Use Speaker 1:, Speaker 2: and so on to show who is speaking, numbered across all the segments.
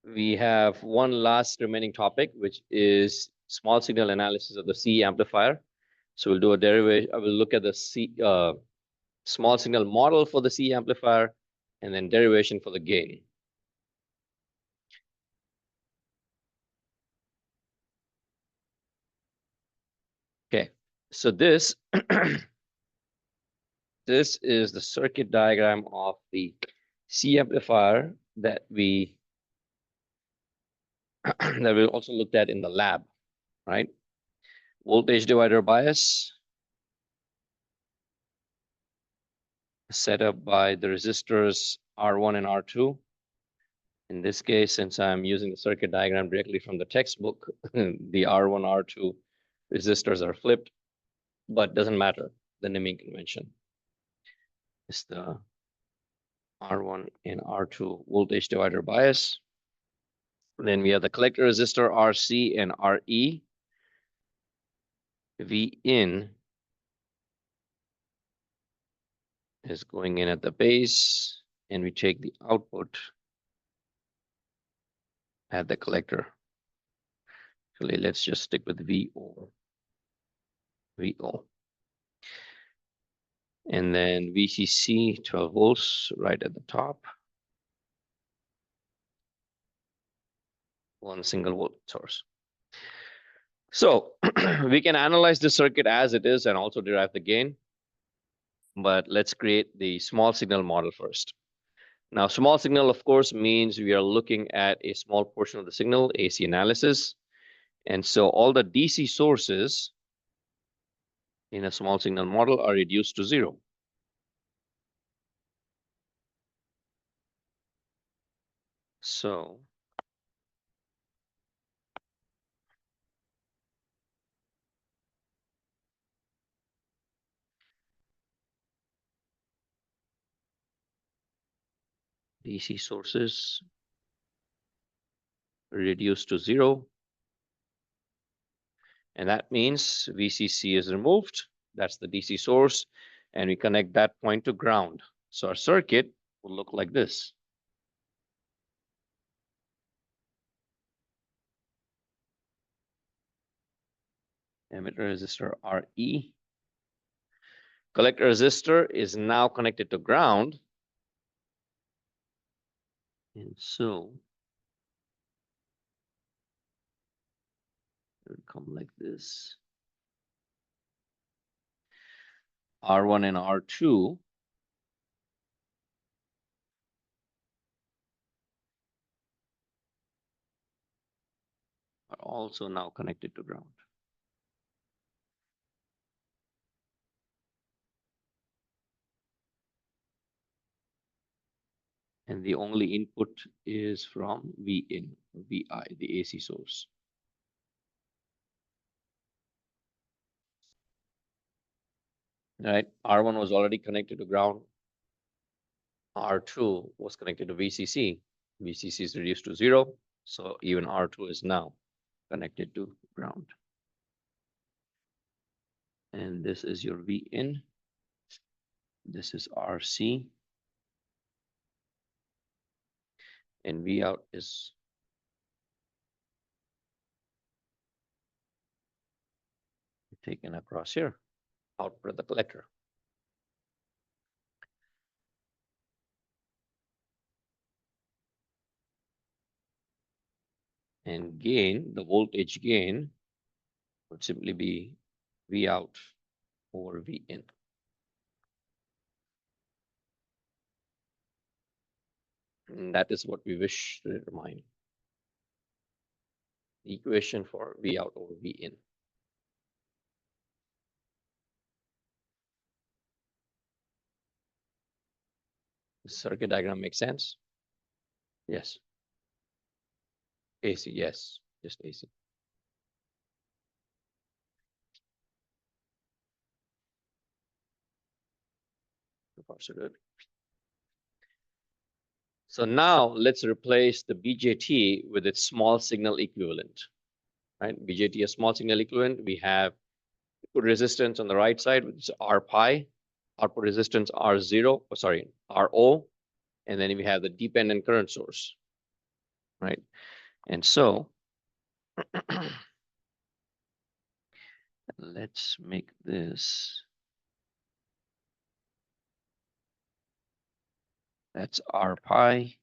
Speaker 1: we have one last remaining topic, which is small signal analysis of the C amplifier. So we'll do a derivation. I will look at the small signal model for the C amplifier, and then derivation for the gain. Okay, so this this is the circuit diagram of the C amplifier that we that we also looked at in the lab, right? Voltage divider bias set up by the resistors R1 and R2. In this case, since I'm using the circuit diagram directly from the textbook, the R1, R2 resistors are flipped, but doesn't matter, the naming convention. It's the R1 and R2 voltage divider bias. Then we have the collector resistor RC and RE. V in is going in at the base, and we take the output at the collector. Actually, let's just stick with VO. And then VCC 12 volts right at the top. One single volt source. So we can analyze the circuit as it is and also derive the gain. But let's create the small signal model first. Now, small signal, of course, means we are looking at a small portion of the signal, AC analysis. And so all the DC sources in a small signal model are reduced to 0. So DC sources reduced to 0. And that means VCC is removed. That's the DC source. And we connect that point to ground. So our circuit will look like this. Emitter resistor RE. Collector resistor is now connected to ground. And so it would come like this. R1 and R2 are also now connected to ground. And the only input is from V in, VI, the AC source. Right, R1 was already connected to ground. R2 was connected to VCC. VCC is reduced to 0. So even R2 is now connected to ground. And this is your V in. This is RC. And V out is taken across here, output of the collector. And gain, the voltage gain, would simply be V out over V in. And that is what we wish to determine. The equation for V out over V in. The circuit diagram makes sense? Yes. AC, yes, just AC. So far, so good. So now let's replace the BJT with its small signal equivalent. Right? BJT, a small signal equivalent. We have input resistance on the right side, which is R pi, output resistance R0, RO, and then we have the dependent current source. right? And so let's make this, that's R pi.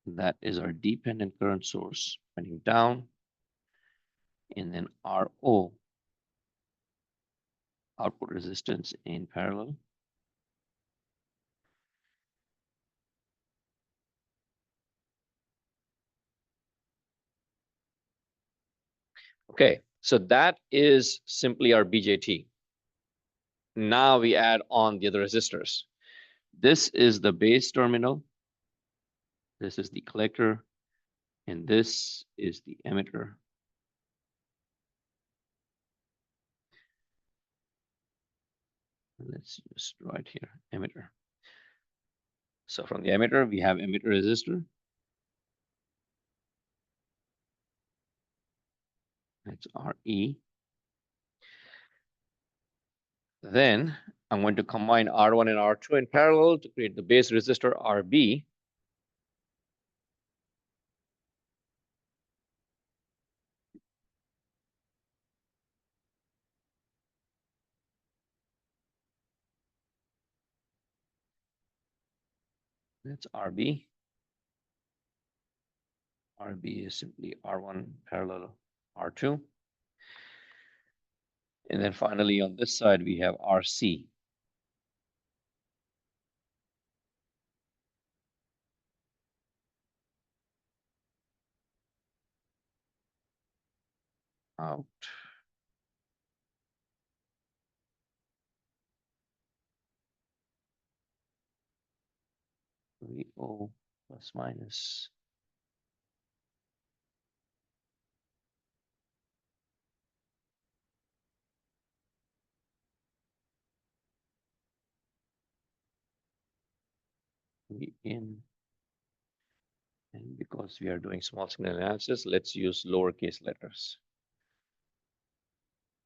Speaker 1: That is our dependent current source pointing down. And then RO, output resistance in parallel. Okay, so that is simply our BJT. Now we add on the other resistors. This is the base terminal. This is the collector. And this is the emitter. Let's just write here, emitter. So from the emitter, we have emitter resistor. That's RE. Then I'm going to combine R1 and R2 in parallel to create the base resistor RB. That's RB. RB is simply R1 parallel R2. And then finally on this side, we have RC. Out. VO plus minus. V in. And because we are doing small signal analysis, let's use lowercase letters.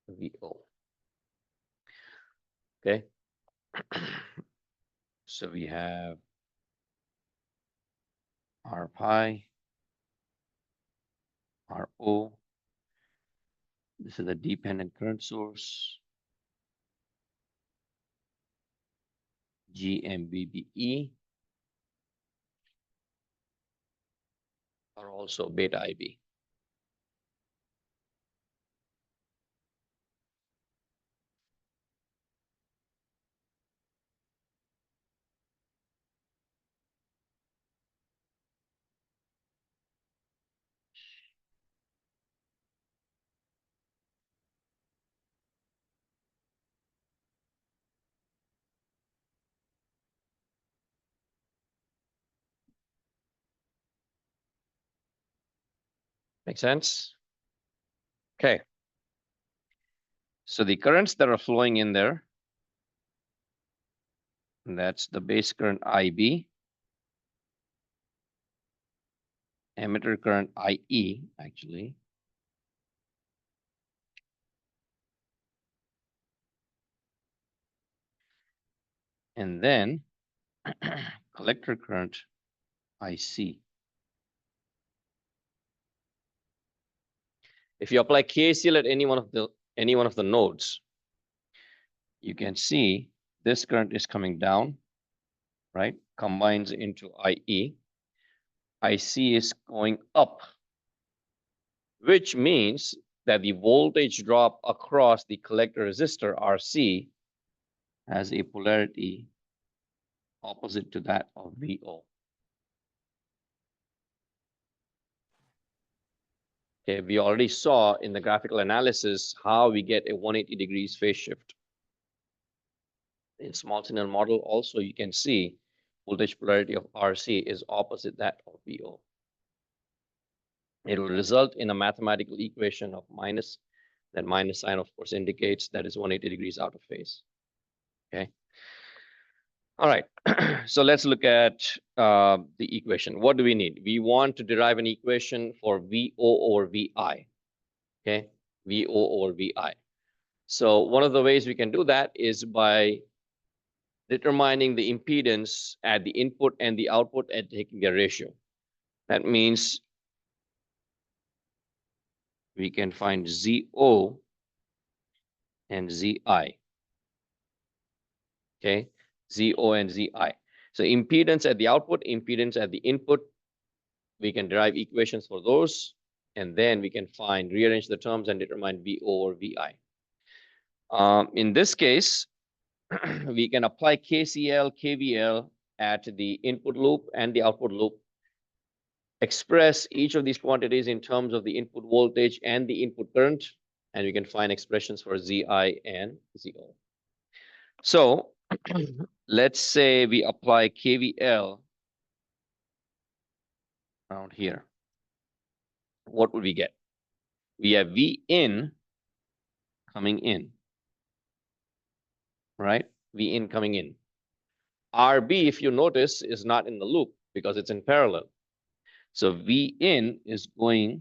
Speaker 1: VO. Okay. So we have R pi, RO. This is the dependent current source. GMBBE or also beta IB. Make sense? Okay. So the currents that are flowing in there, that's the base current IB, emitter current IE, actually. And then collector current IC. If you apply KCL at any one of the nodes, you can see this current is coming down, right? Combines into IE. IC is going up, which means that the voltage drop across the collector resistor RC has a polarity opposite to that of VO. Okay, we already saw in the graphical analysis how we get a 180 degrees phase shift. In small signal model also, you can see voltage polarity of RC is opposite that of VO. It will result in a mathematical equation of minus. That minus sign, of course, indicates that is 180 degrees out of phase. Okay. All right. So let's look at the equation. What do we need? We want to derive an equation for VO over VI. Okay. VO over VI. So one of the ways we can do that is by determining the impedance at the input and the output and taking their ratio. That means we can find ZO and ZI. Okay, ZO and ZI. So impedance at the output, impedance at the input, we can derive equations for those, and then we can find, rearrange the terms and determine VO or VI. In this case, we can apply KCL, KVL at the input loop and the output loop, express each of these quantities in terms of the input voltage and the input current, and we can find expressions for ZI and ZO. So let's say we apply KVL around here. What would we get? We have V in coming in, right? V in coming in. RB, if you notice, is not in the loop because it's in parallel. So V in is going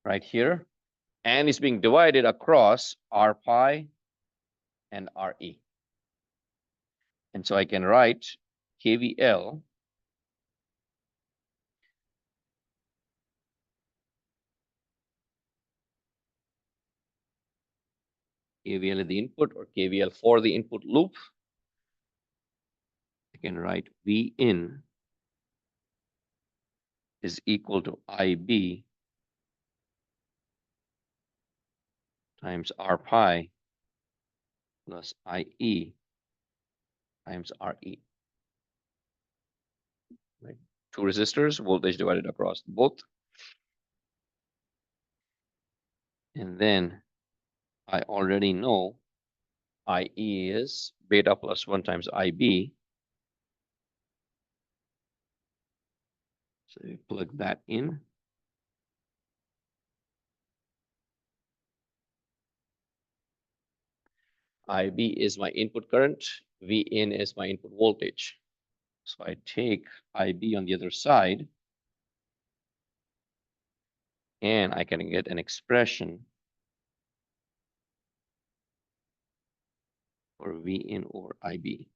Speaker 1: right here and is being divided across R pi and RE. And so I can write KVL KVL at the input or KVL for the input loop. I can write V in is equal to IB times R pi plus IE times RE. Right? Two resistors, voltage divided across both. And then I already know IE is beta plus 1 times IB. So we plug that in. IB is my input current. V in is my input voltage. So I take IB on the other side, and I can get an expression for V in over IB.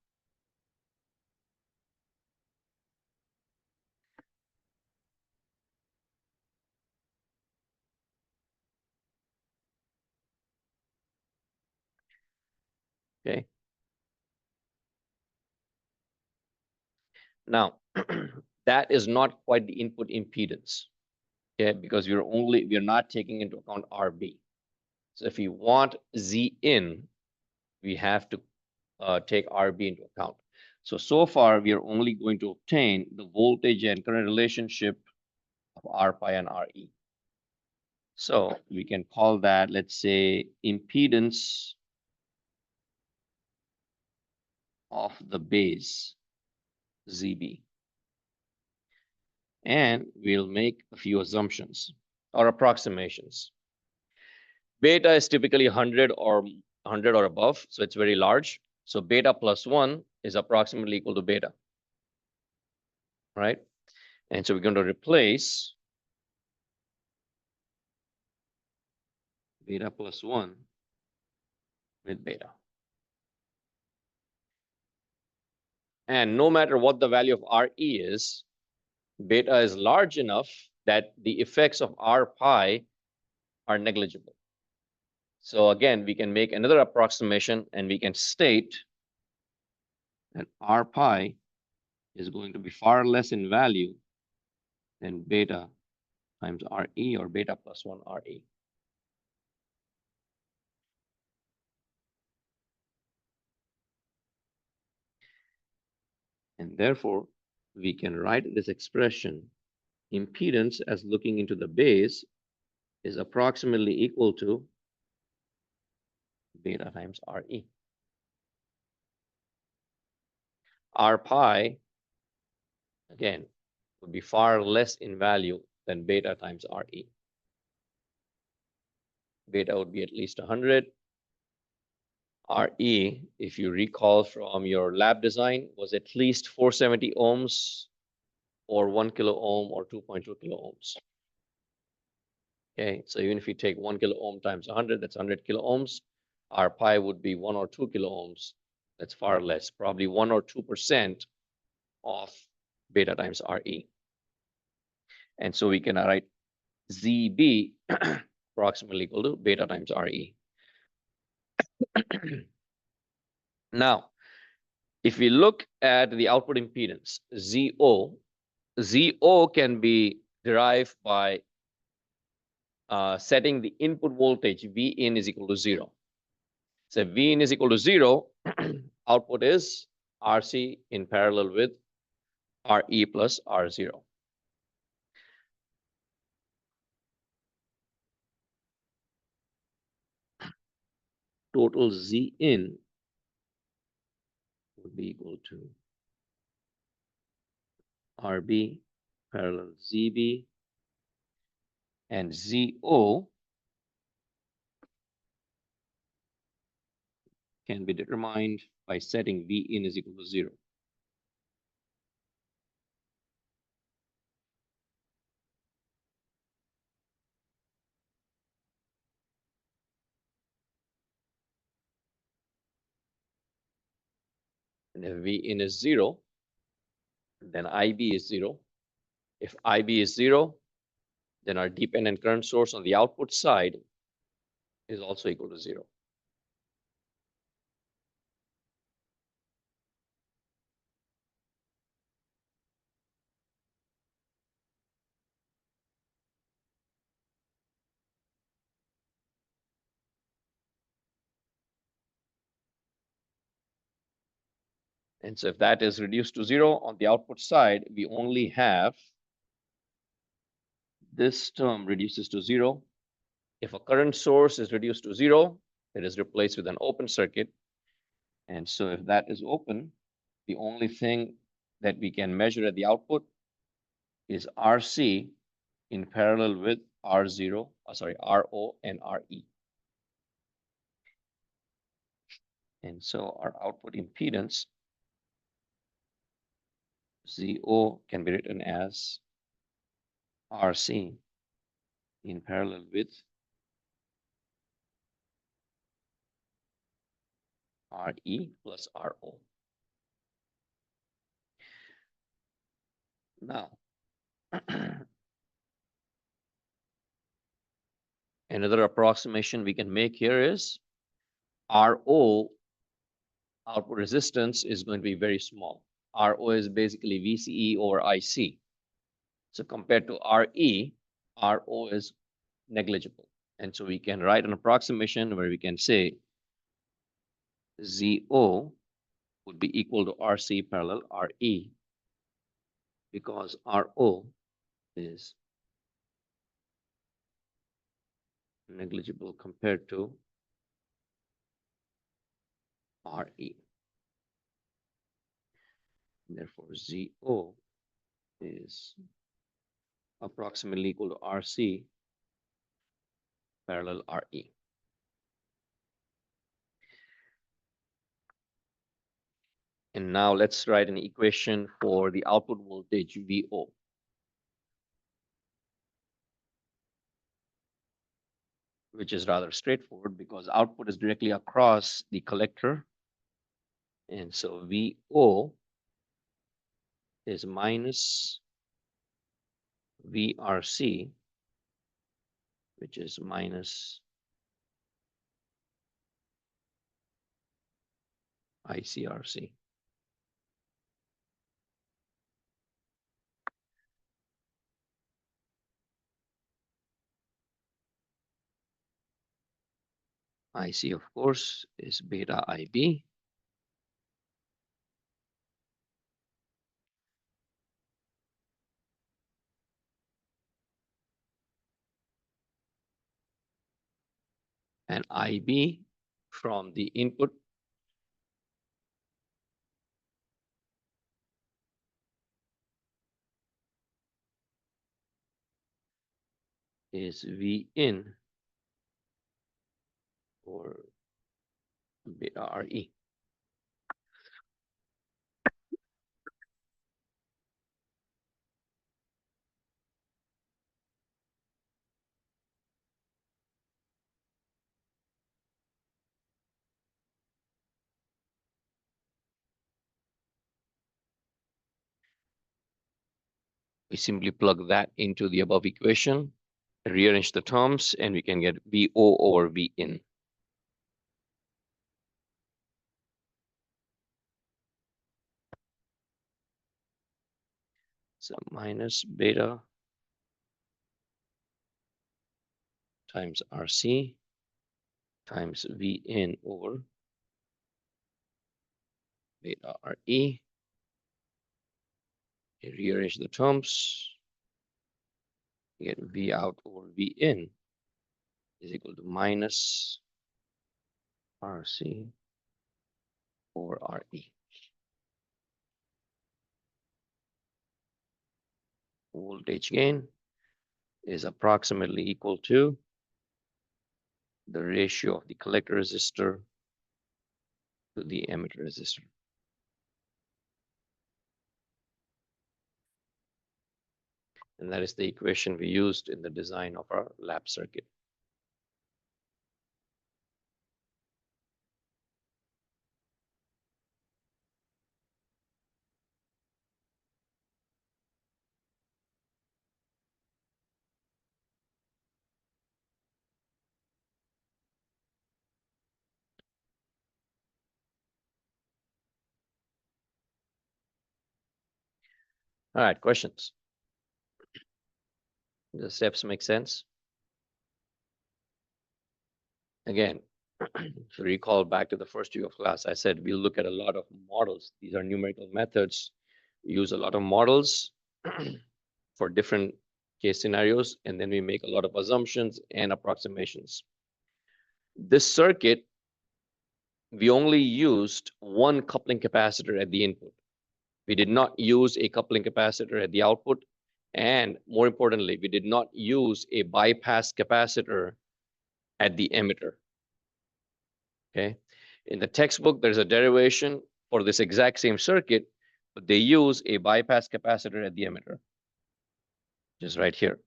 Speaker 1: Okay. Now, that is not quite the input impedance. Okay, because we're not taking into account RB. So if we want Z in, we have to take RB into account. So far, we are only going to obtain the voltage and current relationship of R pi and RE. So we can call that, let's say, impedance of the base, ZB. And we'll make a few assumptions or approximations. Beta is typically 100 or above, so it's very large. So beta plus 1 is approximately equal to beta, right? And so we're going to replace beta plus 1 with beta. And no matter what the value of RE is, beta is large enough that the effects of R pi are negligible. So again, we can make another approximation and we can state that R pi is going to be far less in value than beta times RE or beta plus 1 RE. And therefore, we can write this expression, impedance as looking into the base is approximately equal to beta times RE. R pi, again, would be far less in value than beta times RE. Beta would be at least 100. RE, if you recall from your lab design, was at least 470 ohms or 1 kilo ohm or 2.2 kilo ohms. Okay, so even if you take 1 kilo ohm times 100, that's 100 kilo ohms. R pi would be 1 or 2 kilo ohms. That's far less, probably 1 or 2% of beta times RE. And so we can write ZB approximately equal to beta times RE. Now, if we look at the output impedance, ZO can be derived by setting the input voltage V in is equal to 0. So V in is equal to 0, output is RC in parallel with RE plus R0. Total Z in would be equal to RB parallel ZB, and ZO can be determined by setting V in is equal to 0. And if V in is 0, then IB is 0. If IB is 0, then our dependent current source on the output side is also equal to 0. And so if that is reduced to 0 on the output side, we only have this term reduces to 0. If a current source is reduced to 0, it is replaced with an open circuit. And so if that is open, the only thing that we can measure at the output is RC in parallel with RO and RE. And so our output impedance, ZO, can be written as RC in parallel with RE plus RO. Now, another approximation we can make here is RO output resistance is going to be very small. RO is basically VCE over IC. So compared to RE, RO is negligible. And so we can write an approximation where we can say ZO would be equal to RC parallel RE, because RO is negligible compared to RE. Therefore, ZO is approximately equal to RC parallel RE. And now let's write an equation for the output voltage VO. Which is rather straightforward because output is directly across the collector. And so VO is minus VRC, which is minus ICRC. IC, of course, is beta IB. And IB from the input is V in or beta RE. We simply plug that into the above equation, rearrange the terms, and we can get VO over V in. So minus beta times RC times V in over beta RE. Rearrange the terms, get V out over V in is equal to minus RC over RE. Voltage gain is approximately equal to the ratio of the collector resistor to the emitter resistor. And that is the equation we used in the design of our lab circuit. All right, questions? The steps make sense? Again, if you recall back to the first year of class, I said we'll look at a lot of models. These are numerical methods. We use a lot of models for different case scenarios, and then we make a lot of assumptions and approximations. This circuit, we only used one coupling capacitor at the input. We did not use a coupling capacitor at the output. And more importantly, we did not use a bypass capacitor at the emitter. Okay. In the textbook, there's a derivation for this exact same circuit, but they use a bypass capacitor at the emitter, just right here.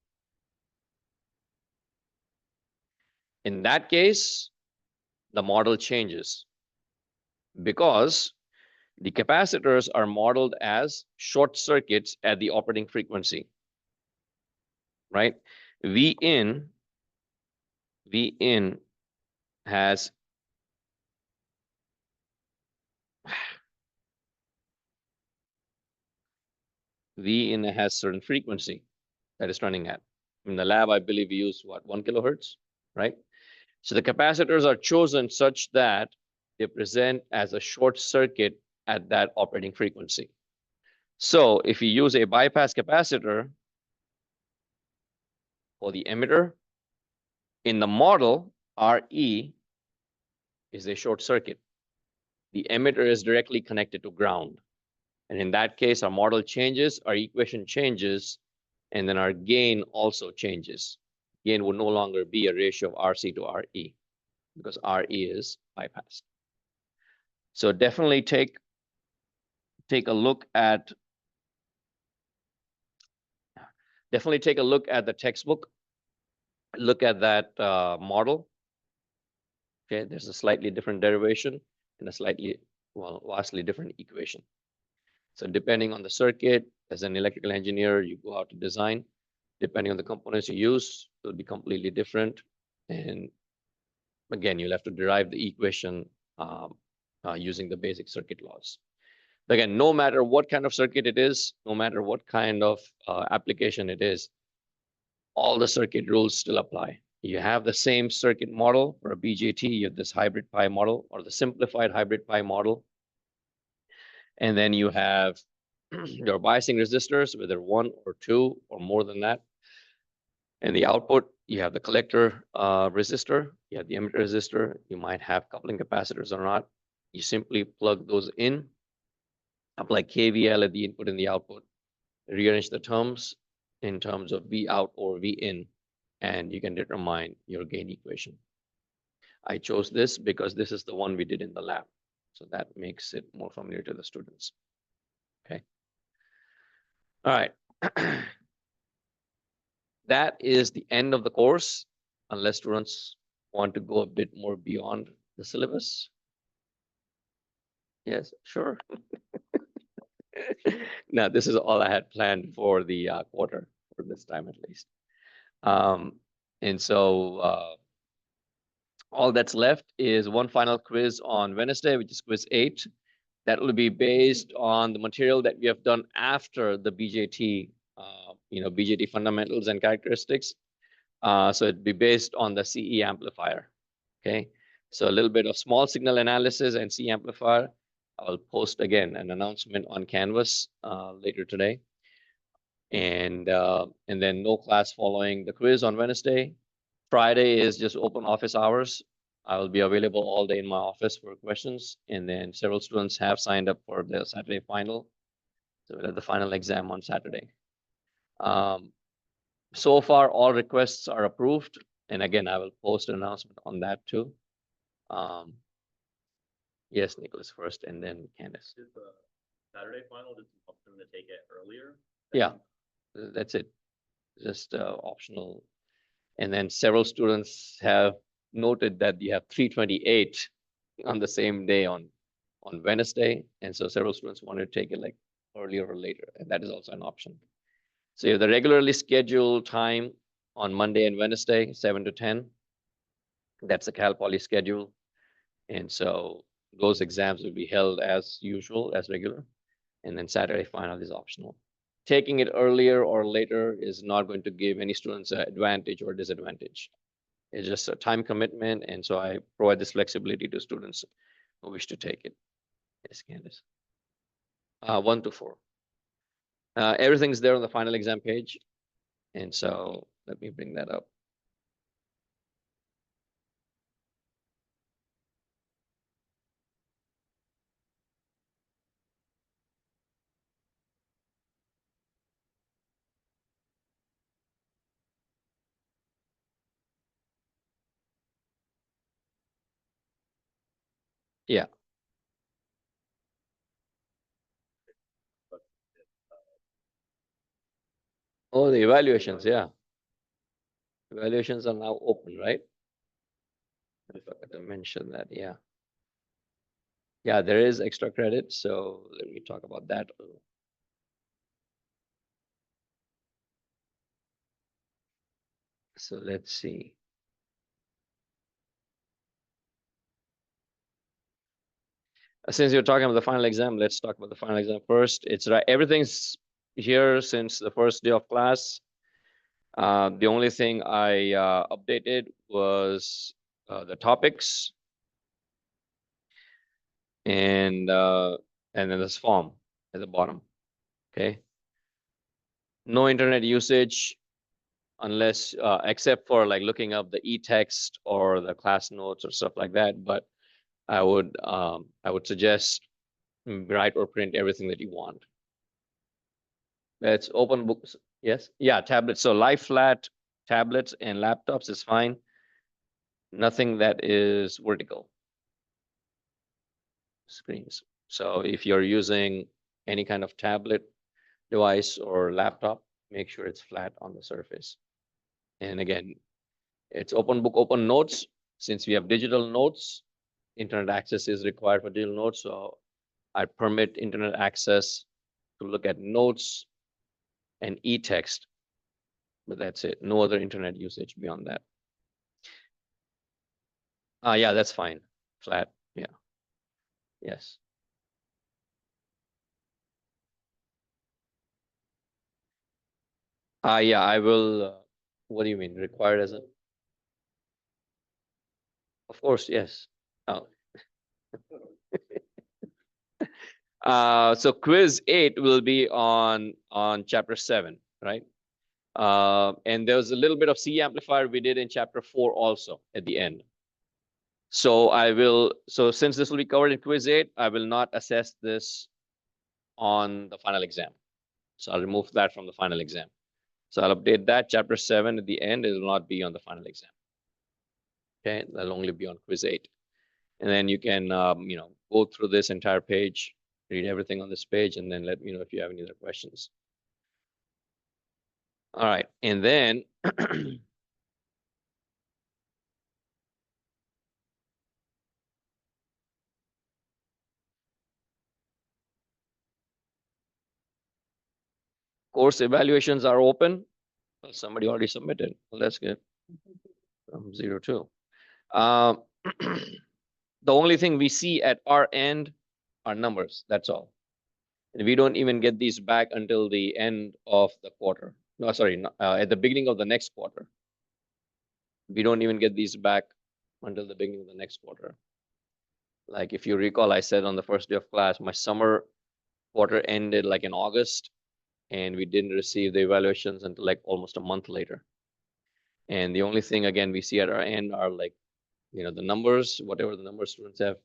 Speaker 1: In that case, the model changes because the capacitors are modeled as short circuits at the operating frequency, right? V in has certain frequency that is running at. In the lab, I believe we use what, 1 kilohertz, right? So the capacitors are chosen such that they present as a short circuit at that operating frequency. So if you use a bypass capacitor for the emitter, in the model, RE is a short circuit. The emitter is directly connected to ground. And in that case, our model changes, our equation changes, and then our gain also changes. Gain would no longer be a ratio of RC to RE because RE is bypassed. So definitely take a look at the textbook. Look at that model. Okay, there's a slightly different derivation and a vastly different equation. So depending on the circuit, as an electrical engineer, you go out to design. Depending on the components you use, it'll be completely different. And again, you'll have to derive the equation using the basic circuit laws. Again, no matter what kind of circuit it is, no matter what kind of application it is, all the circuit rules still apply. You have the same circuit model for a BJT, you have this hybrid pi model or the simplified hybrid pi model. And then you have your biasing resistors, whether 1 or 2 or more than that. And the output, you have the collector resistor, you have the emitter resistor, you might have coupling capacitors or not. You simply plug those in, apply KVL at the input and the output, rearrange the terms in terms of V out or V in, and you can determine your gain equation. I chose this because this is the one we did in the lab. So that makes it more familiar to the students. Okay. All right. That is the end of the course, unless students want to go a bit more beyond the syllabus. Yes, sure. Now, this is all I had planned for the quarter, for this time at least. Um, and so all that's left is one final quiz on Wednesday, which is quiz 8. That will be based on the material that we have done after the BJT, BJT fundamentals and characteristics. So it'd be based on the CE amplifier. Okay. So a little bit of small signal analysis and CE amplifier. I'll post again an announcement on Canvas later today. And then no class following the quiz on Wednesday. Friday is just open office hours. I will be available all day in my office for questions. And then several students have signed up for the Saturday final. So we'll have the final exam on Saturday. So far, all requests are approved. And again, I will post an announcement on that too. Yes, Nicholas first, and then Candace.
Speaker 2: Is the Saturday final just an option to take it earlier?
Speaker 1: Yeah, that's it. Just optional. And then several students have noted that you have 328 on the same day on Wednesday. And so several students wanted to take it like earlier or later. And that is also an option. So you have the regularly scheduled time on Monday and Wednesday, 7 to 10. That's the Cal Poly schedule. And so those exams will be held as usual, as regular. And then Saturday final is optional. Taking it earlier or later is not going to give any students an advantage or disadvantage. It's just a time commitment. And so I provide this flexibility to students who wish to take it. Yes, Candace. 1 to 4. Everything's there on the final exam page. And so let me bring that up. Yeah. Oh, the evaluations, yeah. Evaluations are now open, right? I forgot to mention that, yeah. Yeah, there is extra credit, so let me talk about that. So let's see. Since you're talking about the final exam, let's talk about the final exam first. It's right. Everything's here since the first day of class. The only thing I updated was the topics and then this form at the bottom. Okay. No internet usage unless except for like looking up the e-text or the class notes or stuff like that. But I would suggest write or print everything that you want. It's open books. Yes. Yeah, tablets. So lie flat tablets and laptops is fine. Nothing that is vertical screens. So if you're using any kind of tablet device or laptop, make sure it's flat on the surface. And again, it's open book, open notes. Since we have digital notes, internet access is required for digital notes. So I permit internet access to look at notes and e-text, but that's it. No other internet usage beyond that. Yeah, that's fine. Flat. Yeah. Yes. Yeah, I will. What do you mean? Required as a? Of course, yes. Oh. So quiz 8 will be on chapter 7, right? And there was a little bit of C amplifier we did in chapter 4 also at the end. So since this will be covered in quiz 8, I will not assess this on the final exam. So I'll remove that from the final exam. So I'll update that chapter 7 at the end. It will not be on the final exam. Okay, that'll only be on quiz 8. And then you can, go through this entire page, read everything on this page, and then let me know if you have any other questions. All right, and then Course evaluations are open. Well, somebody already submitted. Well, that's good. From 02. Um, the only thing we see at our end are numbers. That's all. And we don't even get these back until the end of the quarter. No, sorry, at the beginning of the next quarter. We don't even get these back until the beginning of the next quarter. Like if you recall, I said on the first day of class, my summer quarter ended like in August, and we didn't receive the evaluations until like almost a month later. And the only thing again we see at our end are like, the numbers, whatever the numbers students have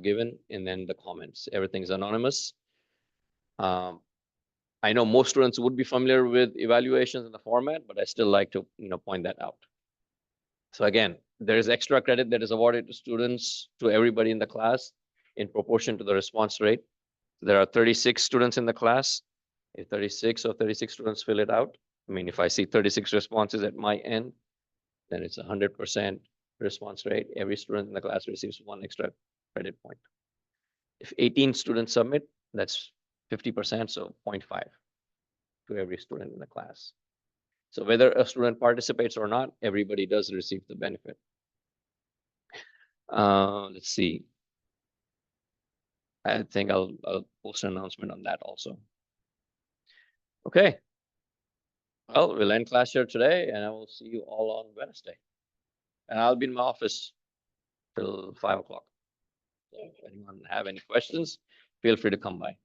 Speaker 1: given, and then the comments. Everything's anonymous. I know most students would be familiar with evaluations in the format, but I still like to point that out. So again, there is extra credit that is awarded to students, to everybody in the class, in proportion to the response rate. There are 36 students in the class. If 36 or 36 students fill it out, I mean, if I see 36 responses at my end, then it's 100% response rate. Every student in the class receives 1 extra credit point. If 18 students submit, that's 50%, so 0.5 to every student in the class. So whether a student participates or not, everybody does receive the benefit. Let's see. I think I'll post an announcement on that also. Okay. Well, we'll end class here today, and I will see you all on Wednesday. And I'll be in my office till 5 o'clock. So if anyone have any questions, feel free to come by.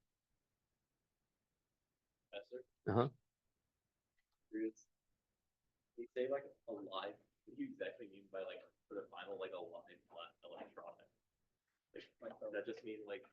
Speaker 1: Uh-huh.
Speaker 2: You say like a live, what do you exactly mean by like for the final, like a live electronic? Like, that just mean like